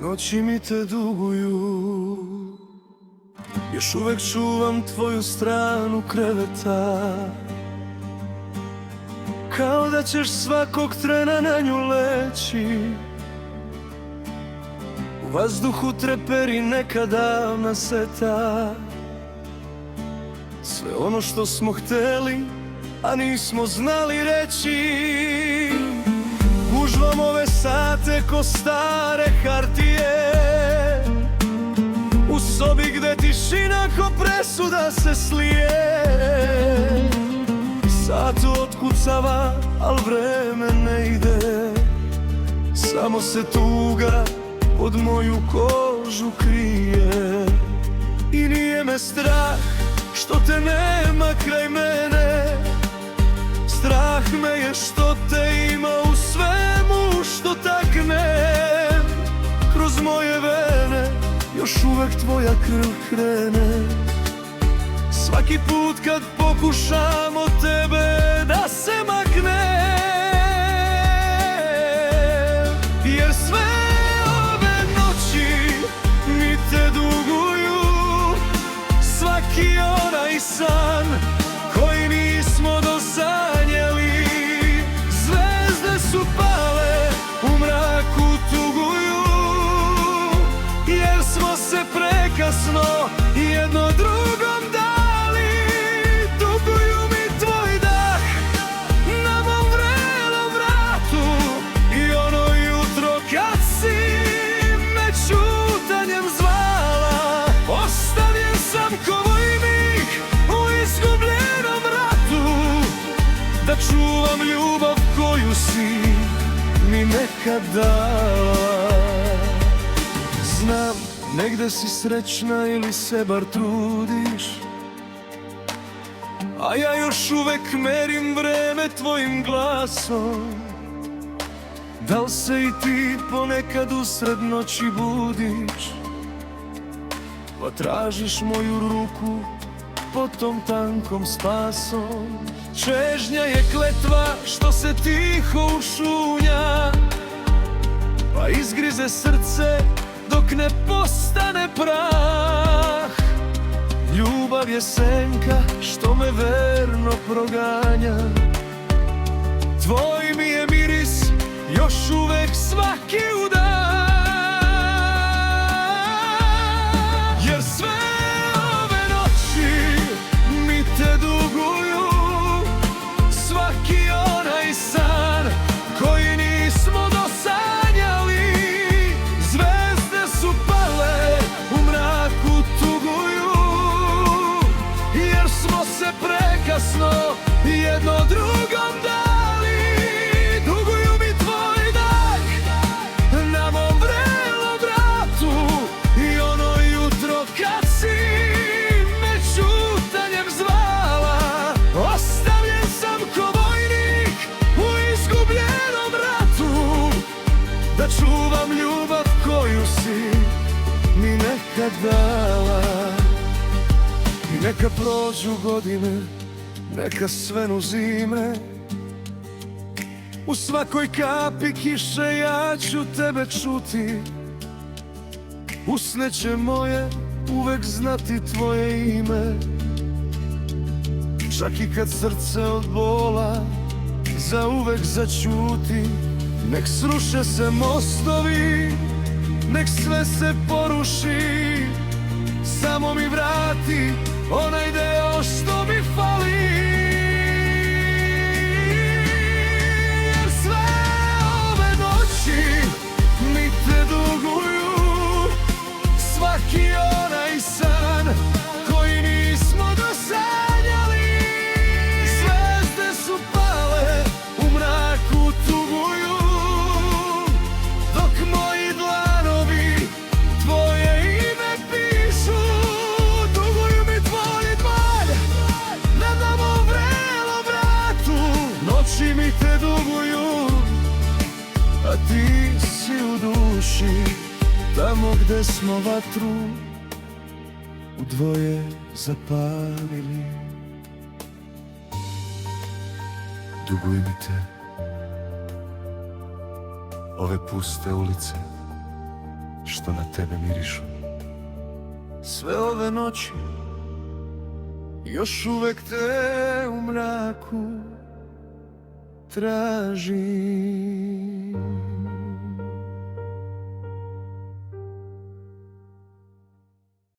Noći mi te duguju, još uvek čuvam tvoju stranu kreveta, kao da ćeš svakog trena na nju leći. U vazduhu treperi neka davna seta, sve ono što smo hteli, a nismo znali reći. Gužvam ove sate ko stare hartije, u sobi gde tišina ko presuda se slije. Sat otkucava, al vreme ne ide, samo se tuga pod moju kožu krije. I nije me strah što te nema kraj mene, strah me je što te ima u svemu što taknem. Kroz moje vene još uvek tvoja krv krene, svaki put kad pokušam od tebe da se maknem. Jer sve ove noći mi te duguju, svaki onaj san koji nismo dosanjali. Zvezde su pale, u mraku tuguju, jer smo se prekasno jedno drugom dali. Duguju mi tvoj dah na mom vrelom vratu i ono jutro kad si me ćutanjem zvala. Ostavljen sam ko vojnik u izgubljenom ratu, da čuvam ljubav koju si mi nekad dala. Znam, negde si srećna ili se bar trudiš, a ja još uvek merim vreme tvojim glasom. Da li se i ti ponekad usred noći budiš, pa tražiš moju ruku pod tom tankom spasom? Čežnja je kletva što se tiho ušunja, pa izgrize srce dok ne postane prah. Ljubav je senka što me verno proganja, tvoj mi je miris još uvek svaki udah. Jer sve ove noći mi te duguju, svaki onaj san koji nismo dosanjali. Zvezde su pale, u mraku tuguju, jer smo se prekasno jedno drugom dali. Duguju mi tvoj dah na mom vrelom vratu i ono jutro kad si me ćutanjem zvala. Ostavljen sam ko vojnik u izgubljenom ratu, da čuvam ljubav koju si mi nekad dala. I neka prođu godine, neka svenu zime, u svakoj kapi kiše ja ću tebe čuti. Usne će moje uvek znati tvoje ime, čak i kad srce od bola zauvek začuti. Nek sruše se mostovi, nek sve se poruši, samo mi vrati onaj deo što mi fali. Jer sve ove noći mi te duguju, svaki onaj san koji nismo dosanjali. Zvezde su pale, u mraku tuguju, dok moji dlanovi tvoje ime pišu. Duguju mi tvoj dvalj na mom vrelom vratu, noći mi te duguju, a ti si u duši tamo gde smo vatru u dvoje zapalili. Duguju mi te ove puste ulice često na tebe mirišu. Sve ove noći još uvek te u mraku tražim.